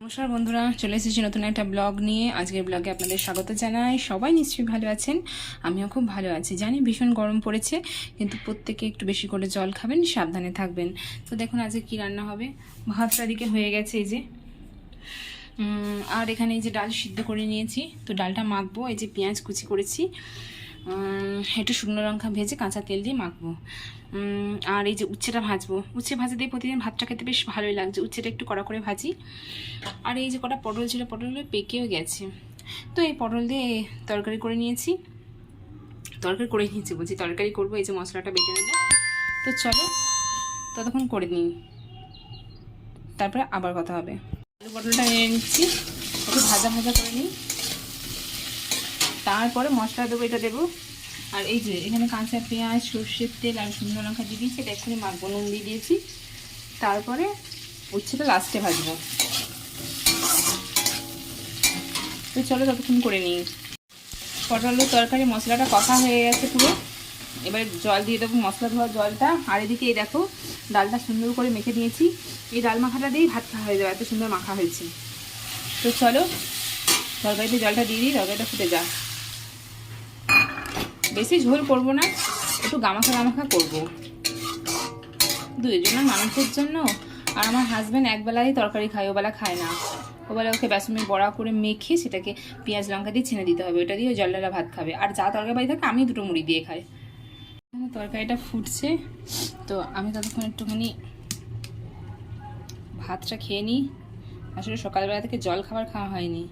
নমস্কার বন্ধুরা, চলে এসেছি নতুন একটা ব্লগ নিয়ে। আজকের ব্লগে আপনাদের স্বাগত জানাই। সবাই নিশ্চয়ই ভালো আছেন, আমিও খুব ভালো আছি। জানি ভীষণ গরম পড়েছে, কিন্তু প্রত্যেকে একটু বেশি করে জল খাবেন, সাবধানে থাকবেন। তো দেখুন আজকে কি রান্না হবে। ভাতটা দিকে হয়ে গেছে এই যে, আর এখানে এই যে ডাল সিদ্ধ করে নিয়েছি। তো ডালটা মাখবো, এই যে পেঁয়াজ কুচি করেছি, একটু শুকনো লঙ্কা ভেজে কাঁচা তেল দিয়ে মাখবো। আর এই যে উচ্ছেটা ভাজবো। উচ্ছে ভাজা দিয়ে প্রতিদিন ভাতটা খেতে বেশ ভালোই লাগছে। উচ্ছেটা একটু কড়া করে ভাজি। আর এই যে কটা পটল ছিল, পটলগুলো পেকেও গেছে। তো এই পটল দিয়ে তরকারি করে নিয়েছি, বলছি তরকারি করবো। এই যে মশলাটা বেটে নেবো। তো চলো ততক্ষণ করে নিই, তারপরে আবার কথা হবে। আলু পটলটা নিয়ে নিচ্ছি, একটু ভাজা ভাজা করে নিই, তারপরে মশলা দেবো, এটা দেবো। আর এই যে এখানে কাঁচা পেঁয়াজ, সর্ষের তেল আর শুকনো লঙ্কা দিয়ে দিয়েছি, এটা এক্ষুনি মাখবো, নুন দিয়ে দিয়েছি। তারপরে উচ্ছেটা লাস্টে ভাজবো। তো চলো ততক্ষণ করে নিই। পটলের তরকারি মশলাটা কষা হয়ে গেছে পুরো। এবার জল দিয়ে দেবো, মশলা ধোয়ার জলটা। আর এদিকে এই দেখো ডালটা সুন্দর করে মেখে দিয়েছি। এই ডাল মাখাটা দিয়েই ভাত খাওয়া হয়ে যাবে, এত সুন্দর মাখা হয়েছে। তো চলো তরকারিতে জলটা দিয়ে দিই, তরকারিটা ফুটে যাক। বেশি ঝোল করবো না, একটু গামাখা করবো দুজনের মানুষের জন্য। আর আমার হাজব্যান্ড একবেলাই তরকারি খায়, ওবেলা খায় না। ওবেলা ওকে বেসনের বড়া করে মেখে সেটাকে পেঁয়াজ লঙ্কা দিয়ে ছেনে দিতে হবে, ওটা দিয়ে জল ঢালা ভাত খাবে। আর যা তরকারি বাড়ি থাকে আমি দুটো মুড়ি দিয়ে খাই। তরকারিটা ফুটছে, তো আমি ততক্ষণ একটুখানি ভাতটা খেয়ে নিই। আসলে সকালবেলা থেকে জল খাবার খাওয়া হয়নি।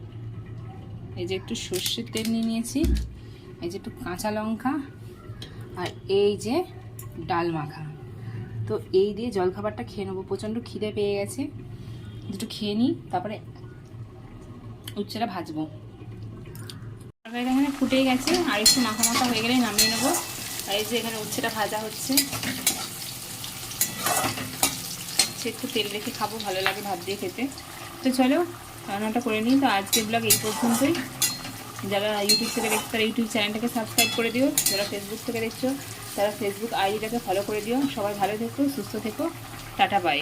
এই যে একটু সর্ষের তেল নিয়ে নিয়েছি, এই যে একটু কাঁচা লঙ্কা, আর এই যে ডাল মাখা। তো এই দিয়ে জলখাবারটা খেয়ে নেবো। প্রচণ্ড খিদে পেয়ে গেছে, দুটো খেয়ে নিই, তারপরে উচ্ছেটা ভাজবো। তরকারিটা এখানে ফুটেই গেছে, আর একটু মাখা মাখা হয়ে গেলে নামিয়ে নেবো। আর এই যে এখানে উচ্ছেটা ভাজা হচ্ছে, সে একটু তেল রেখে খাবো, ভালো লাগে ভাত দিয়ে খেতে। তো চলো রান্নাটা করে নিই। তো আজকের ব্লগ এই পর্যন্তই। যারা ইউটিউব থেকে দেখছো তারা ইউটিউব চ্যানেলটাকে সাবস্ক্রাইব করে দিও, যারা ফেসবুক থেকে দেখছো তারা ফেসবুক আইডিটাকে ফলো করে দিও। সবাই ভালো থেকো, সুস্থ থেকো, টাটা বাই।